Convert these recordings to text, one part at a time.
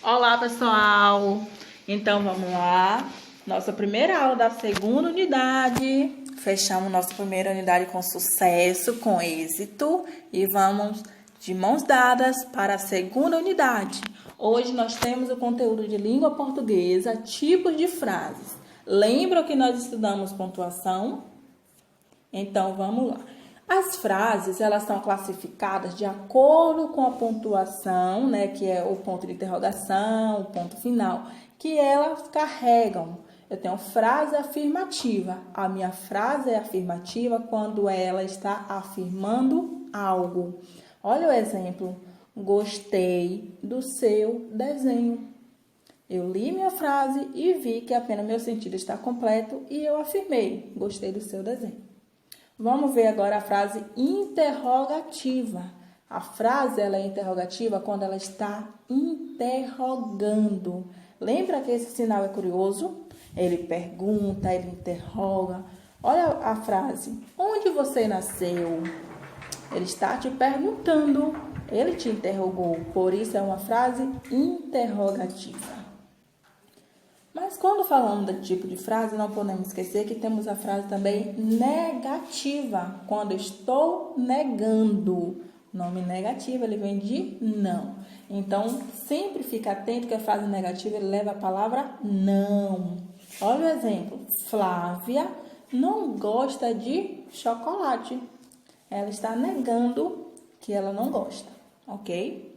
Olá, pessoal! Então, vamos lá. Nossa primeira aula da segunda unidade. Fechamos nossa primeira unidade com sucesso, com êxito. E vamos de mãos dadas para a segunda unidade. Hoje nós temos o conteúdo de língua portuguesa, tipos de frases. Lembram que nós estudamos pontuação? Então, vamos lá. As frases, elas são classificadas de acordo com a pontuação, né, que é o ponto de interrogação, o ponto final, que elas carregam. Eu tenho frase afirmativa. A minha frase é afirmativa quando ela está afirmando algo. Olha o exemplo. Gostei do seu desenho. Eu li minha frase e vi que apenas meu sentido está completo e eu afirmei. Gostei do seu desenho. Vamos ver agora a frase interrogativa. A frase ela é interrogativa quando ela está interrogando. Lembra que esse sinal é curioso? Ele pergunta, ele interroga. Olha a frase. Onde você nasceu? Ele está te perguntando. Ele te interrogou. Por isso é uma frase interrogativa. Mas quando falamos de tipo de frase, não podemos esquecer que temos a frase também negativa, quando estou negando. O nome negativo, ele vem de não. Então, sempre fica atento que a frase negativa ele leva a palavra não. Olha o exemplo. Flávia não gosta de chocolate. Ela está negando que ela não gosta, ok?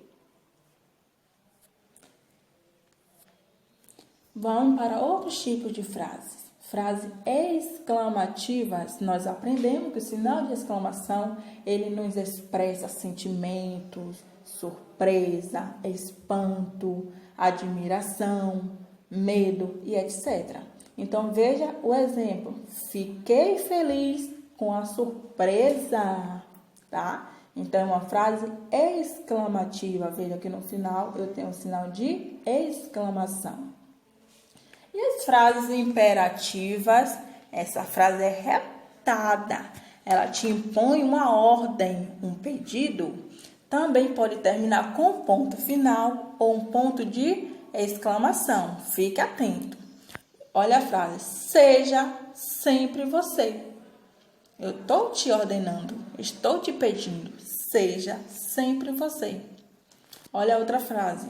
Vamos para outros tipos de frases. Frases exclamativas, nós aprendemos que o sinal de exclamação, ele nos expressa sentimentos, surpresa, espanto, admiração, medo e etc. Então, veja o exemplo. Fiquei feliz com a surpresa, tá? Então, é uma frase exclamativa. Veja que no final eu tenho um sinal de exclamação. E as frases imperativas, essa frase é retada, ela te impõe uma ordem, um pedido. Também pode terminar com um ponto final ou um ponto de exclamação. Fique atento. Olha a frase, seja sempre você. Eu estou te ordenando, estou te pedindo, seja sempre você. Olha a outra frase,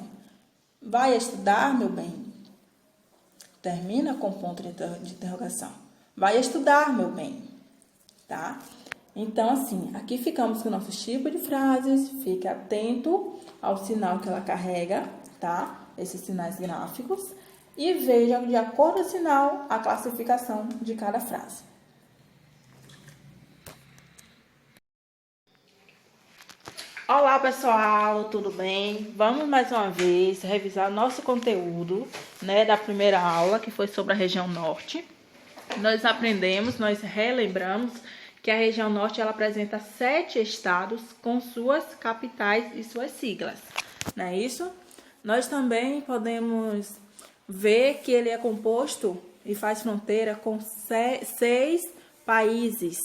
vai estudar, meu bem? Termina com ponto de interrogação. Vai estudar, meu bem. Tá? Então, assim, aqui ficamos com nossos tipos de frases. Fique atento ao sinal que ela carrega, tá? Esses sinais gráficos. E veja, de acordo com o sinal, a classificação de cada frase. Olá, pessoal, tudo bem? Vamos mais uma vez revisar nosso conteúdo, né, da primeira aula, que foi sobre a região norte. Nós aprendemos, nós relembramos que a região norte ela apresenta 7 estados com suas capitais e suas siglas, não é isso? Nós também podemos ver que ele é composto e faz fronteira com 6 países: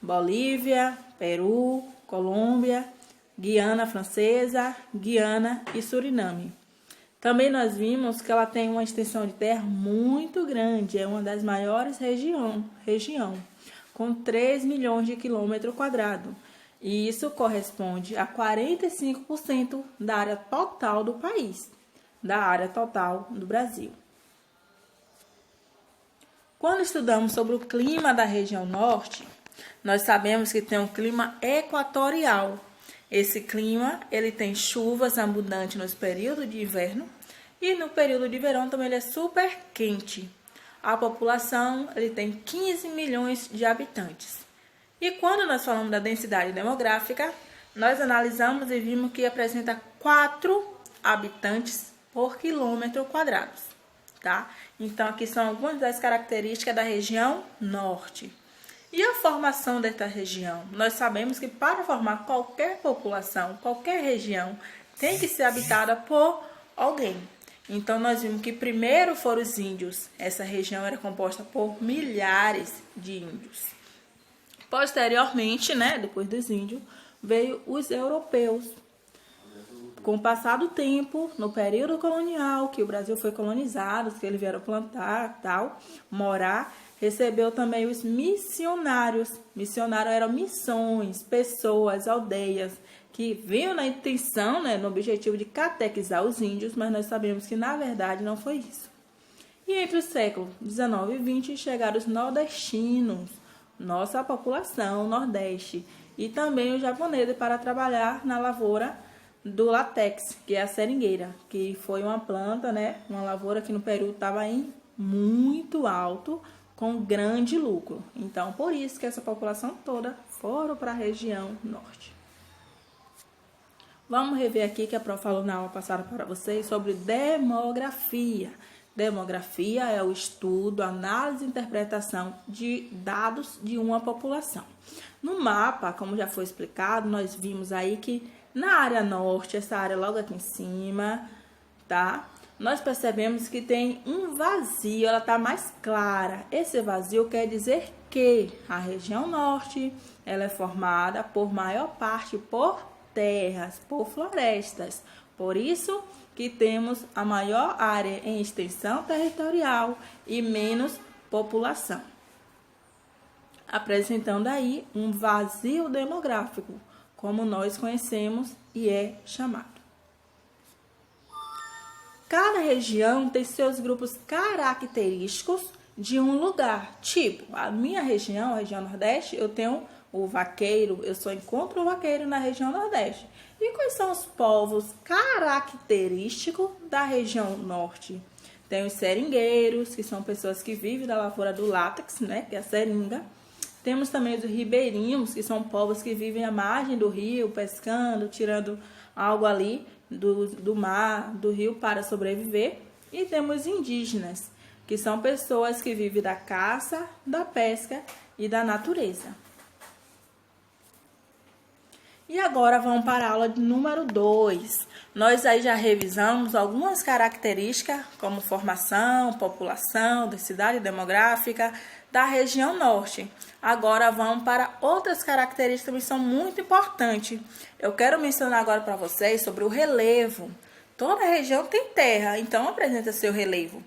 Bolívia, Peru, Colômbia, Guiana Francesa, Guiana e Suriname. Também nós vimos que ela tem uma extensão de terra muito grande, é uma das maiores região, com 3 milhões de quilômetros quadrados. E isso corresponde a 45% da área total do país, da área total do Brasil. Quando estudamos sobre o clima da região norte, nós sabemos que tem um clima equatorial. Esse clima, ele tem chuvas abundantes nos períodos de inverno e no período de verão também ele é super quente. A população, ele tem 15 milhões de habitantes. E quando nós falamos da densidade demográfica, nós analisamos e vimos que apresenta 4 habitantes por quilômetro quadrado, tá? Então, aqui são algumas das características da região norte. E a formação desta região? Nós sabemos que para formar qualquer população, qualquer região, tem que ser habitada por alguém. Então, nós vimos que primeiro foram os índios. Essa região era composta por milhares de índios. Posteriormente, né, depois dos índios, veio os europeus. com o passar do tempo, no período colonial, que o Brasil foi colonizado, que eles vieram plantar, tal, morar, recebeu também os missionários. Missionários eram missões, pessoas, aldeias, que vinham na intenção, né, no objetivo de catequizar os índios, mas nós sabemos que na verdade não foi isso. E entre os séculos 19 e 20 chegaram os nordestinos, nossa população nordeste, e também os japoneses para trabalhar na lavoura do látex, que é a seringueira, que foi uma planta, né, uma lavoura que no Peru estava em muito alto, com grande lucro. Então, por isso que essa população toda foram para a região norte. Vamos rever aqui que a prof falou na aula passada para vocês sobre demografia. Demografia é o estudo, análise e interpretação de dados de uma população. No mapa, como já foi explicado, nós vimos aí que na área norte, essa área logo aqui em cima, tá? Nós percebemos que tem um vazio, ela está mais clara. Esse vazio quer dizer que a região norte, ela é formada por maior parte por terras, por florestas. Por isso que temos a maior área em extensão territorial e menos população, apresentando aí um vazio demográfico, como nós conhecemos e é chamado. Cada região tem seus grupos característicos de um lugar. Tipo, a minha região, a região Nordeste, eu tenho o vaqueiro, eu só encontro o vaqueiro na região Nordeste. E quais são os povos característicos da região Norte? Tem os seringueiros, que são pessoas que vivem da lavoura do látex, né, que é a seringa. Temos também os ribeirinhos, que são povos que vivem à margem do rio, pescando, tirando algo ali do mar, do rio para sobreviver. E temos indígenas, que são pessoas que vivem da caça, da pesca e da natureza. E agora vamos para a aula de número 2. Nós aí já revisamos algumas características, como formação, população, densidade demográfica da região norte. Agora vamos para outras características que também são muito importantes. Eu quero mencionar agora para vocês sobre o relevo. Toda região tem terra, então apresenta seu relevo.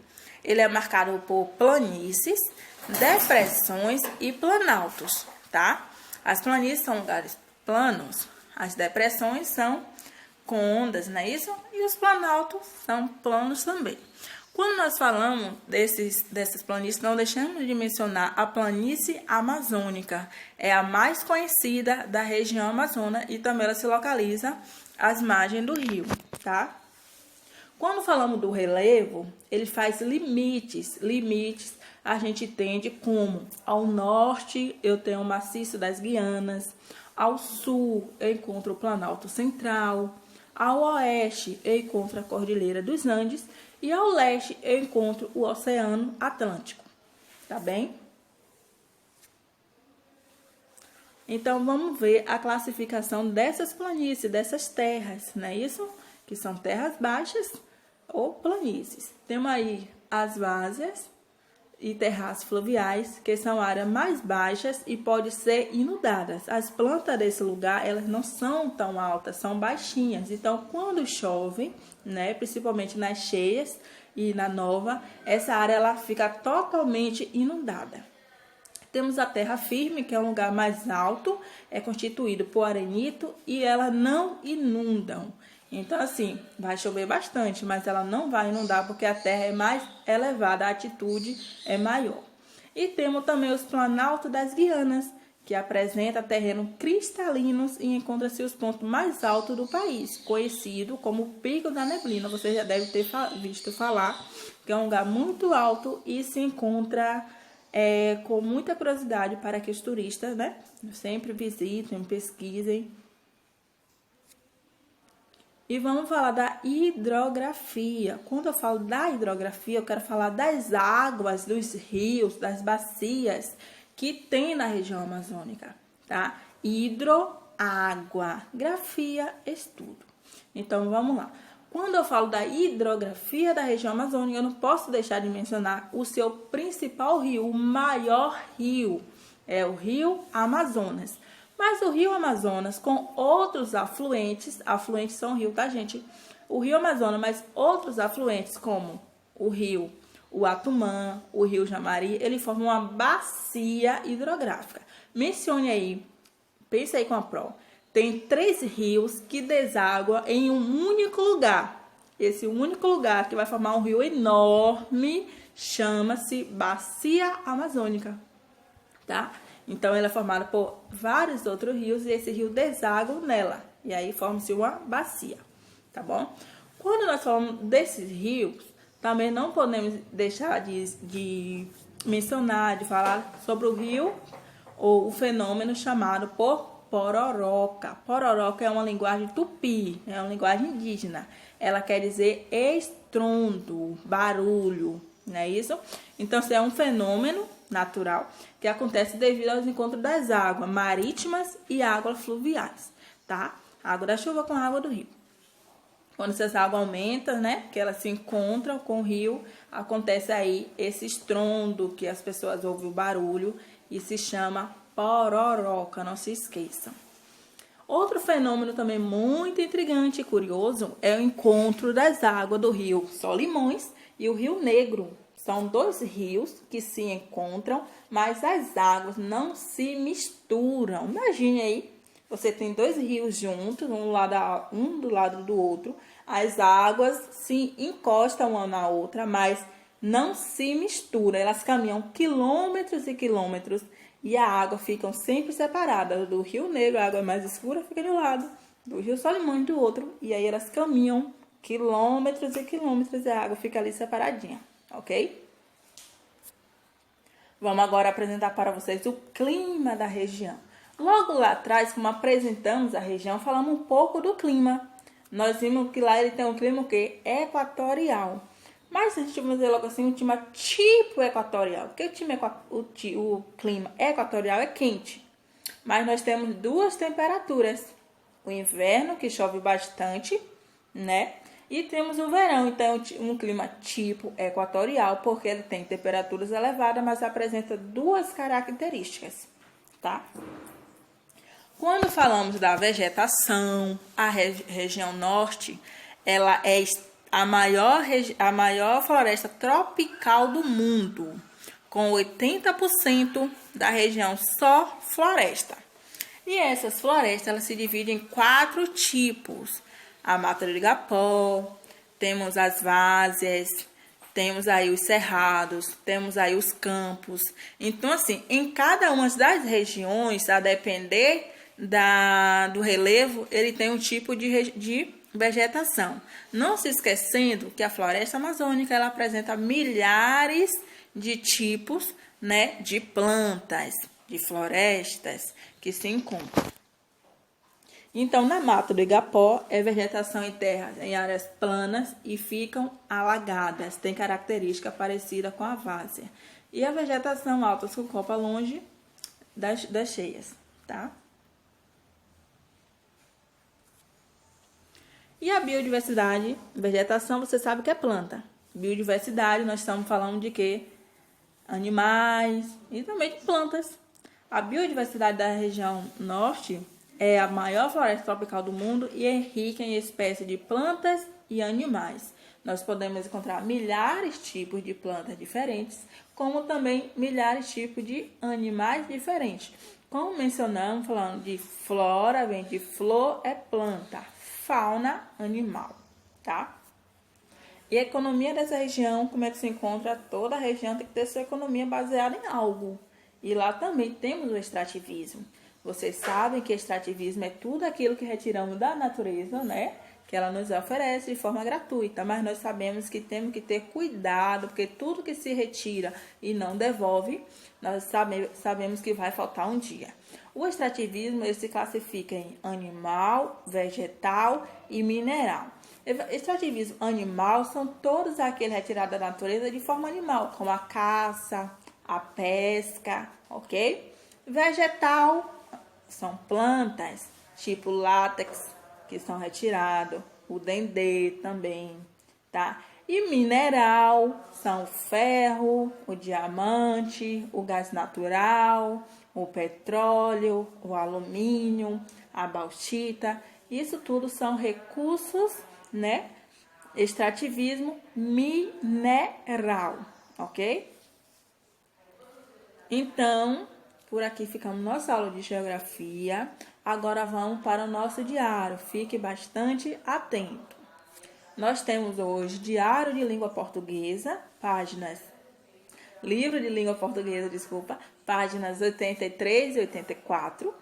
Ele é marcado por planícies, depressões e planaltos, tá? As planícies são lugares planos, as depressões são com ondas, não é isso? E os planaltos são planos também. Quando nós falamos dessas planícies, não deixamos de mencionar a planície amazônica. É a mais conhecida da região amazônica e também ela se localiza às margens do rio, tá? Quando falamos do relevo, ele faz limites. Limites a gente entende como ao norte eu tenho o maciço das Guianas, ao sul eu encontro o Planalto Central, ao oeste eu encontro a Cordilheira dos Andes e ao leste eu encontro o Oceano Atlântico, tá bem? Então vamos ver a classificação dessas planícies, dessas terras, não é isso? Que são terras baixas ou planícies. Temos aí as várzeas e terraços fluviais, que são áreas mais baixas e podem ser inundadas. As plantas desse lugar, elas não são tão altas, são baixinhas. Então, quando chove, né, principalmente nas cheias e na nova, essa área ela fica totalmente inundada. Temos a terra firme, que é um lugar mais alto, é constituído por arenito e elas não inundam. Então, assim, vai chover bastante, mas ela não vai inundar porque a terra é mais elevada, a altitude é maior. E temos também os planaltos das Guianas, que apresenta terrenos cristalinos e encontra-se os pontos mais altos do país, conhecido como Pico da Neblina. Você já deve ter visto falar, que é um lugar muito alto e se encontra com muita curiosidade para que os turistas, né, sempre visitem, pesquisem. E vamos falar da hidrografia. Quando eu falo da hidrografia, eu quero falar das águas, dos rios, das bacias que tem na região amazônica, tá? Hidro, água, grafia, estudo. Então, vamos lá. Quando eu falo da hidrografia da região amazônica, eu não posso deixar de mencionar o seu principal rio, o maior rio, é o Rio Amazonas. Mas o rio Amazonas, com outros afluentes são rio, tá, gente? O rio Amazonas, mas outros afluentes, como o rio Uatumã, o rio Jamari, ele forma uma bacia hidrográfica. Mencione aí, pense aí com a prova. Tem 3 rios que desaguam em um único lugar. Esse único lugar que vai formar um rio enorme chama-se Bacia Amazônica, tá? Então, ela é formada por vários outros rios e esse rio deságua nela. E aí forma-se uma bacia, tá bom? Quando nós falamos desses rios, também não podemos deixar de mencionar, de falar sobre o rio ou o fenômeno chamado por pororoca. Pororoca é uma linguagem tupi, é uma linguagem indígena. Ela quer dizer estrondo, barulho, não é isso? Então, isso é um fenômeno natural que acontece devido aos encontros das águas marítimas e águas fluviais, tá? Água da chuva com a água do rio. Quando essas águas aumentam, né, que elas se encontram com o rio, acontece aí esse estrondo que as pessoas ouvem o barulho e se chama pororoca, não se esqueçam. Outro fenômeno também muito intrigante e curioso é o encontro das águas do rio Solimões e o Rio Negro. São 2 rios que se encontram, mas as águas não se misturam. Imagine aí, você tem 2 rios juntos, um do lado do outro. As águas se encostam uma na outra, mas não se misturam. Elas caminham quilômetros e quilômetros e a água fica sempre separada. Do Rio Negro, a água mais escura fica de um lado, do Rio Solimões do outro. E aí elas caminham quilômetros e quilômetros e a água fica ali separadinha, ok? Vamos agora apresentar para vocês o clima da região. Logo lá atrás, como apresentamos a região, falamos um pouco do clima. Nós vimos que lá ele tem um clima o quê? Equatorial. Mas a gente vai dizer logo assim, um clima tipo equatorial. Porque o clima equatorial é quente. Mas nós temos 2 temperaturas. O inverno, que chove bastante, né? E temos o verão, então um clima tipo equatorial, porque ele tem temperaturas elevadas, mas apresenta 2 características, tá? Quando falamos da vegetação, a região norte, ela é a maior floresta tropical do mundo, com 80% da região só floresta. E essas florestas, elas se dividem em 4 tipos. A Mata do Igapó, temos as várzeas, temos aí os cerrados, temos aí os campos. Então, assim, em cada uma das regiões, a depender do relevo, ele tem um tipo de vegetação. Não se esquecendo que a floresta amazônica, ela apresenta milhares de tipos, né, de plantas, de florestas que se encontram. Então, na Mata do Igapó, é vegetação em terras em áreas planas e ficam alagadas. Tem característica parecida com a várzea. E a vegetação altas com copa longe das cheias, tá? E a biodiversidade, vegetação, você sabe que é planta. Biodiversidade, nós estamos falando de quê? Animais e também de plantas. A biodiversidade da região norte é a maior floresta tropical do mundo e é rica em espécies de plantas e animais. Nós podemos encontrar milhares de tipos de plantas diferentes, como também milhares de tipos de animais diferentes. Como mencionamos, falando de flora, vem de flor, é planta, fauna, animal, tá? E a economia dessa região, como é que se encontra? Toda a região tem que ter sua economia baseada em algo. E lá também temos o extrativismo. Vocês sabem que extrativismo é tudo aquilo que retiramos da natureza, né? Que ela nos oferece de forma gratuita. Mas nós sabemos que temos que ter cuidado, porque tudo que se retira e não devolve, nós sabemos que vai faltar um dia. O extrativismo, ele se classifica em animal, vegetal e mineral. Extrativismo animal são todos aqueles retirados da natureza de forma animal, como a caça, a pesca, ok? Vegetal são plantas, tipo látex, que são retirados, o dendê também, tá? E mineral são o ferro, o diamante, o gás natural, o petróleo, o alumínio, a bauxita. Isso tudo são recursos, né? Extrativismo mineral, ok? Então, por aqui ficamos nossa aula de geografia. Agora vamos para o nosso diário. Fique bastante atento. Nós temos hoje Diário de Língua Portuguesa, Livro de Língua Portuguesa, páginas 83 e 84.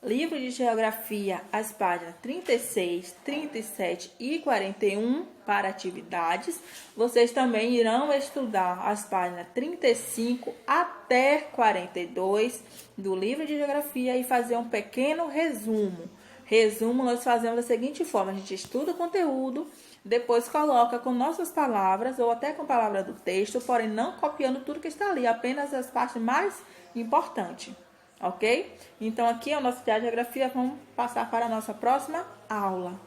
Livro de Geografia, as páginas 36, 37 e 41 para atividades. Vocês também irão estudar as páginas 35 até 42 do livro de Geografia e fazer um pequeno resumo. Resumo nós fazemos da seguinte forma: a gente estuda o conteúdo, depois coloca com nossas palavras ou até com palavras do texto, porém não copiando tudo que está ali, apenas as partes mais importantes. Ok? Então aqui é o nosso diário de geografia. Vamos passar para a nossa próxima aula.